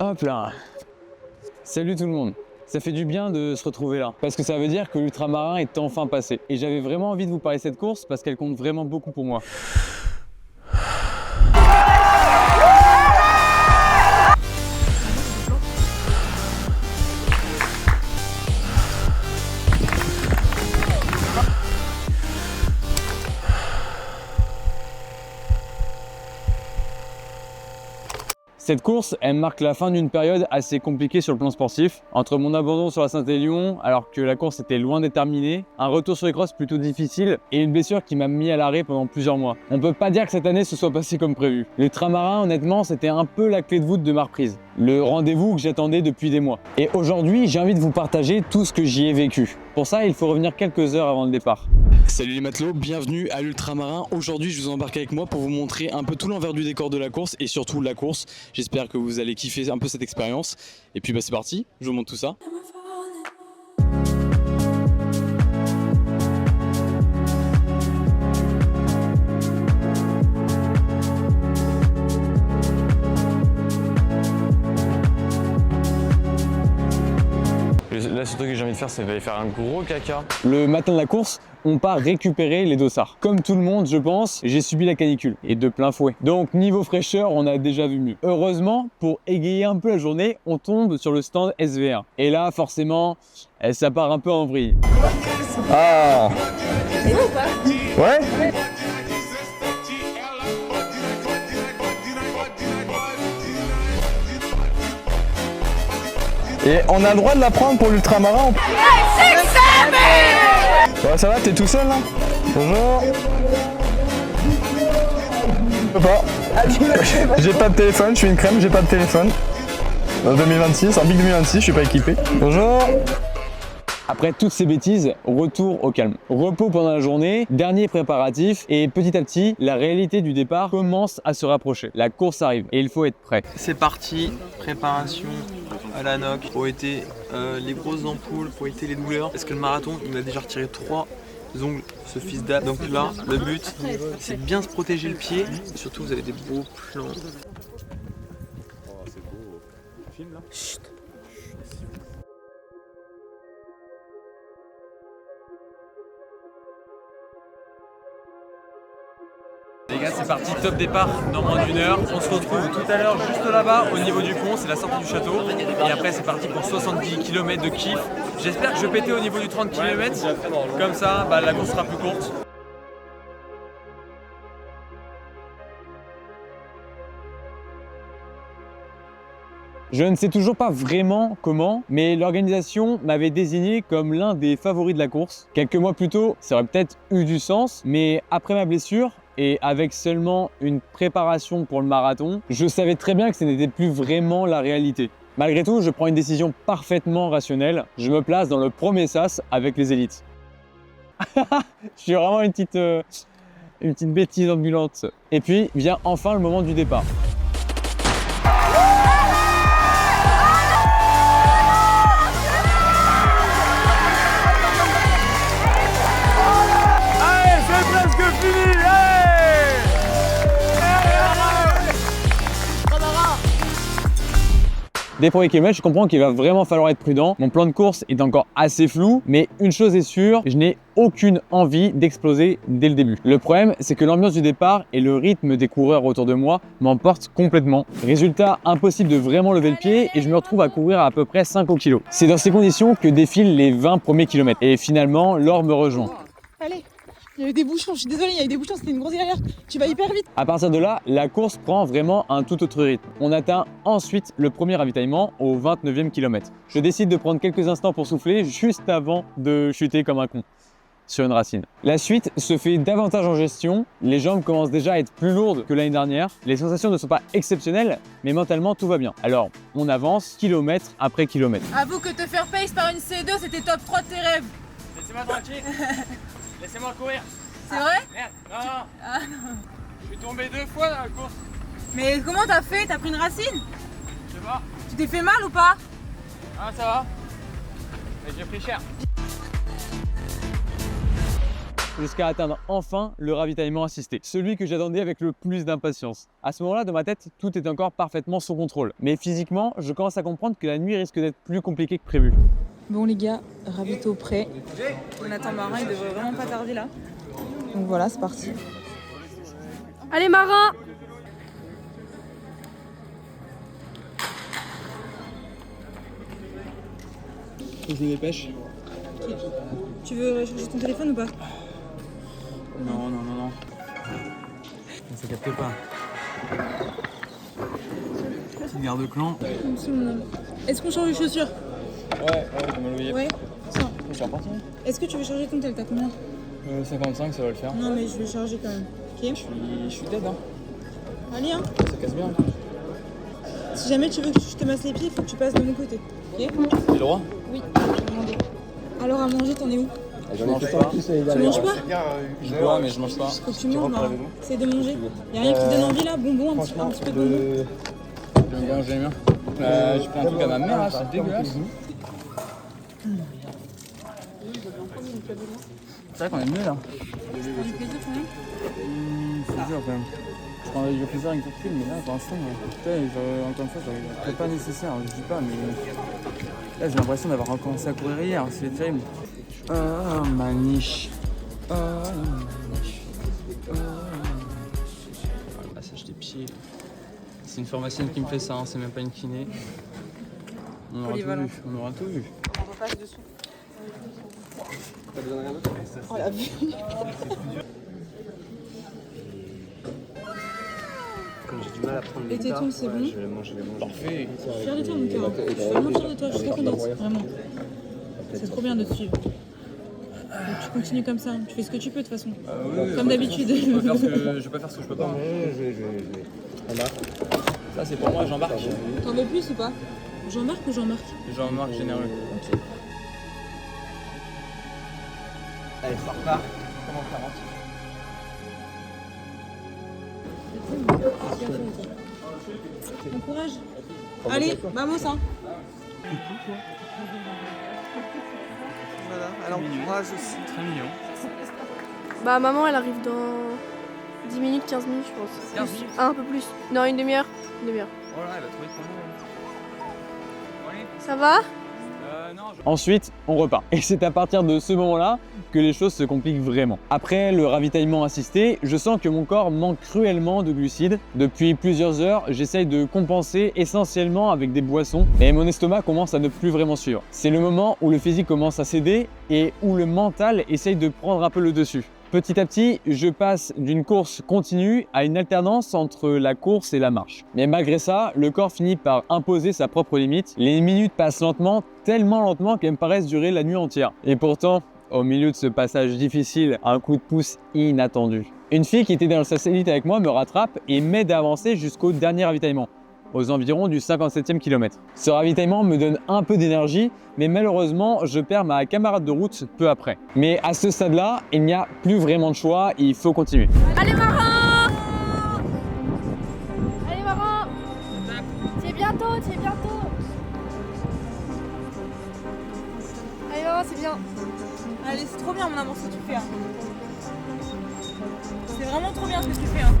Hop là. Salut tout le monde. Ça fait du bien de se retrouver là, parce que ça veut dire que l'ultramarin est enfin passé. Et j'avais vraiment envie de vous parler de cette course parce qu'elle compte vraiment beaucoup pour moi. Cette course, elle marque la fin d'une période assez compliquée sur le plan sportif. Entre mon abandon sur la Saint-Élion, alors que la course était loin d'être terminée, un retour sur les crosses plutôt difficile et une blessure qui m'a mis à l'arrêt pendant plusieurs mois. On peut pas dire que cette année se soit passée comme prévu. L'ultramarin, honnêtement, c'était un peu la clé de voûte de ma reprise. Le rendez-vous que j'attendais depuis des mois. Et aujourd'hui, j'ai envie de vous partager tout ce que j'y ai vécu. Pour ça, il faut revenir quelques heures avant le départ. Salut les matelots, bienvenue à l'ultramarin. Aujourd'hui, je vous embarque avec moi pour vous montrer un peu tout l'envers du décor de la course et surtout la course. J'espère que vous allez kiffer un peu cette expérience. Et puis c'est parti, je vous montre tout ça. Là, surtout que j'ai envie de faire, c'est d'aller faire un gros caca. Le matin de la course, on part récupérer les dossards. Comme tout le monde, je pense, j'ai subi la canicule et de plein fouet. Donc niveau fraîcheur, on a déjà vu mieux. Heureusement, pour égayer un peu la journée, on tombe sur le stand SVR. Et là, forcément, ça part un peu en vrille. Ah. Ouais. Et on a le droit de la prendre pour l'ultramarin. Ouais, ça va, t'es tout seul là? Bonjour. Je peux pas. J'ai pas de téléphone, je suis une crème, j'ai pas de téléphone. En 2026, en Big 2026, je suis pas équipé. Bonjour. Après toutes ces bêtises, retour au calme. Repos pendant la journée, dernier préparatif et petit à petit, la réalité du départ commence à se rapprocher. La course arrive et il faut être prêt. C'est parti, préparation à la noc pour éviter les grosses ampoules, pour éviter les douleurs. Parce que le marathon, il m'a déjà retiré 3 ongles, ce fils d'A. Donc là, le but, c'est de bien se protéger le pied. Et surtout, vous avez des beaux plans. Chut. Les gars, c'est parti, top départ dans moins d'1 heure. On se retrouve tout à l'heure juste là-bas au niveau du pont, c'est la sortie du château. Et après c'est parti pour 70 km de kiff. J'espère que je vais péter au niveau du 30 km. Comme ça, la course sera plus courte. Je ne sais toujours pas vraiment comment, mais l'organisation m'avait désigné comme l'un des favoris de la course. Quelques mois plus tôt, ça aurait peut-être eu du sens, mais après ma blessure, et avec seulement une préparation pour le marathon, je savais très bien que ce n'était plus vraiment la réalité. Malgré tout, je prends une décision parfaitement rationnelle. Je me place dans le premier sas avec les élites. Je suis vraiment une petite bêtise ambulante. Et puis vient enfin le moment du départ. Dès les premiers kilomètres, je comprends qu'il va vraiment falloir être prudent. Mon plan de course est encore assez flou, mais une chose est sûre, je n'ai aucune envie d'exploser dès le début. Le problème, c'est que l'ambiance du départ et le rythme des coureurs autour de moi m'emportent complètement. Résultat, impossible de vraiment lever le pied et je me retrouve à courir à peu près 5 au kilo. C'est dans ces conditions que défilent les 20 premiers kilomètres. Et finalement, Laure me rejoint. Allez, il y avait des bouchons, je suis désolée, il y avait des bouchons, c'était une grosse galère. Tu vas hyper vite. À partir de là, la course prend vraiment un tout autre rythme. On atteint ensuite le premier ravitaillement au 29e kilomètre. Je décide de prendre quelques instants pour souffler juste avant de chuter comme un con sur une racine. La suite se fait davantage en gestion. Les jambes commencent déjà à être plus lourdes que l'année dernière. Les sensations ne sont pas exceptionnelles, mais mentalement tout va bien. Alors, on avance kilomètre après kilomètre. Avoue que te faire pace par une C2, c'était top 3 de tes rêves. Laissez-moi tranquille. Laissez-moi courir. C'est vrai? Merde, non. Je suis tombé 2 fois dans la course. Mais comment t'as fait? T'as pris une racine? Je sais pas. Tu t'es fait mal ou pas? Ah, ça va. Mais j'ai pris cher. jusqu'à atteindre enfin le ravitaillement assisté, celui que j'attendais avec le plus d'impatience. À ce moment-là, dans ma tête, tout est encore parfaitement sous contrôle. Mais physiquement, je commence à comprendre que la nuit risque d'être plus compliquée que prévu. Bon les gars, ravito prêt. On attend Marin, il devrait vraiment pas tarder là. Donc voilà, c'est parti. Allez Marin! Je me dépêche. Tu veux changer ton téléphone ou pas? Non. Ça capte pas. Petit garde-clan. Est-ce qu'on change les chaussures? Ouais, je me l'oubliais. Ouais. Tiens. Je suis reparti. Est-ce que tu veux charger ton tel? T'as combien? 55, ça va le faire. Non mais je vais charger quand même. Ok. Je suis dead, hein. Allez hein. Ça casse bien. Si jamais tu veux que je te masse les pieds, il faut que tu passes de mon côté. Ok? J'ai le droit? Oui. Alors à manger, t'en es où? Je mange pas. Tu manges pas? Je bois, mais je mange pas. Faut que tu manges, Marin. Essaye de manger. Y'a rien qui te donne envie là? Bonbon, un petit peu de bonbon. J'aime bien. J'ai pris un truc à ma mère, là, c'est dégueulasse. C'est vrai qu'on est mieux là. Du plaisir quand même? C'est dur quand même. Je prendrais du plaisir avec le film, mais là pour l'instant, encore une fois, j'aurais pas nécessaire, je dis pas, mais là j'ai l'impression d'avoir recommencé à courir hier, c'est terrible. Oh ma niche. Oh ma niche. Le massage des pieds. C'est une pharmacienne qui me fait ça, hein, c'est même pas une kiné. On aura tout vu, on aura tout vu. On repasse dessous. Oh la vue. Comme j'ai du mal à prendre les Et tes tons, c'est bon? je vais manger. Parfait. Je suis fière de toi mon cœur. Je suis vraiment fière de toi, je suis trop contente, vraiment. C'est trop bien de te suivre. Donc, tu continues comme ça, tu fais ce que tu peux de toute façon. Comme d'habitude. Je vais pas faire ce que je peux pas. Ça c'est pour moi, Jean-Marc. T'en veux plus ou pas? Jean-Marc ou Jean-Marc? Jean-Marc généreux. Allez, ça repart. Comment 40? Bon courage. Allez, vamos hein. Voilà, alors courage aussi. Très mignon. Bah maman elle arrive dans 10 minutes, 15 minutes je pense. 15 Plus. minutes. Ah, un peu plus. Non, une demi-heure. Une demi-heure. Oh là, elle va trouver ton nom. Ça va? Non, Ensuite, on repart. Et c'est à partir de ce moment-là que les choses se compliquent vraiment. Après le ravitaillement assisté, je sens que mon corps manque cruellement de glucides. Depuis plusieurs heures, j'essaye de compenser essentiellement avec des boissons et mon estomac commence à ne plus vraiment suivre. C'est le moment où le physique commence à céder et où le mental essaye de prendre un peu le dessus. Petit à petit, je passe d'une course continue à une alternance entre la course et la marche. Mais malgré ça, le corps finit par imposer sa propre limite. Les minutes passent lentement, tellement lentement qu'elles me paraissent durer la nuit entière. Et pourtant, au milieu de ce passage difficile, un coup de pouce inattendu. Une fille qui était dans le satellite avec moi me rattrape et m'aide à avancer jusqu'au dernier ravitaillement, aux environs du 57e kilomètre. Ce ravitaillement me donne un peu d'énergie, mais malheureusement, je perds ma camarade de route peu après. Mais à ce stade-là, il n'y a plus vraiment de choix, il faut continuer. Allez Marin! Allez Marin! T'y es bientôt, t'y es bientôt! Allez Marin, c'est bien! Allez, c'est trop bien mon amour ce que tu fais. Hein. C'est vraiment trop bien ce que tu fais. Hein.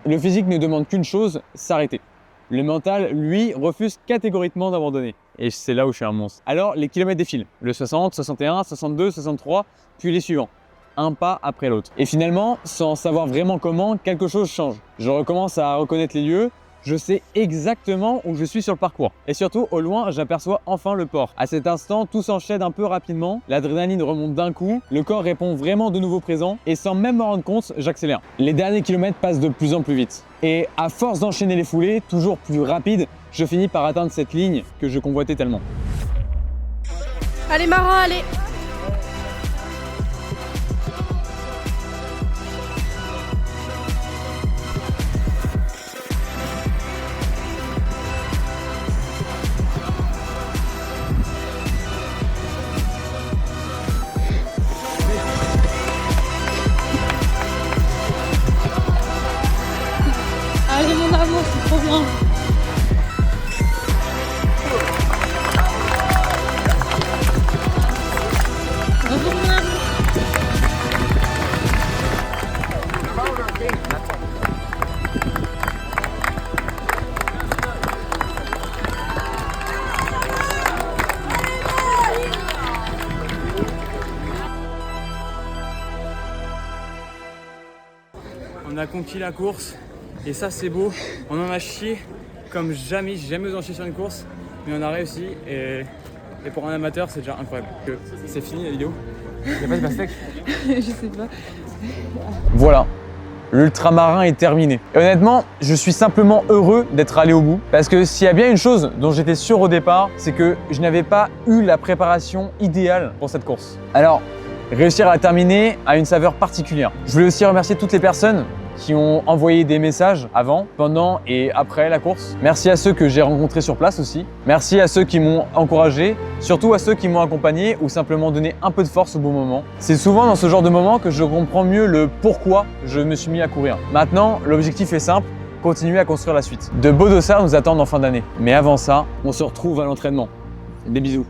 Le physique ne demande qu'une chose, s'arrêter. Le mental, lui, refuse catégoriquement d'abandonner. Et c'est là où je suis un monstre. Alors, les kilomètres défilent. Le 60, 61, 62, 63, puis les suivants. Un pas après l'autre. Et finalement, sans savoir vraiment comment, quelque chose change. Je recommence à reconnaître les lieux. Je sais exactement où je suis sur le parcours. Et surtout, au loin, j'aperçois enfin le port. À cet instant, tout s'enchaîne un peu rapidement. L'adrénaline remonte d'un coup. Le corps répond vraiment de nouveau présent. Et sans même m'en rendre compte, j'accélère. Les derniers kilomètres passent de plus en plus vite. Et à force d'enchaîner les foulées, toujours plus rapides, je finis par atteindre cette ligne que je convoitais tellement. Allez Marin, allez! Allez mon amour, c'est trop bien. a conquis la course et ça c'est beau. On en a chié comme jamais, j'ai jamais osé en chier sur une course, mais on a réussi et pour un amateur c'est déjà incroyable. C'est fini la vidéo. Il n'y a pas de pastèque. Je sais pas. Voilà, l'ultramarin est terminé. Et honnêtement, je suis simplement heureux d'être allé au bout parce que s'il y a bien une chose dont j'étais sûr au départ, c'est que je n'avais pas eu la préparation idéale pour cette course. Alors, réussir à la terminer a une saveur particulière. Je voulais aussi remercier toutes les personnes qui ont envoyé des messages avant, pendant et après la course. Merci à ceux que j'ai rencontrés sur place aussi. Merci à ceux qui m'ont encouragé, surtout à ceux qui m'ont accompagné ou simplement donné un peu de force au bon moment. C'est souvent dans ce genre de moment que je comprends mieux le pourquoi je me suis mis à courir. Maintenant, l'objectif est simple, continuer à construire la suite. De beaux dossards nous attendent en fin d'année. Mais avant ça, on se retrouve à l'entraînement. Des bisous.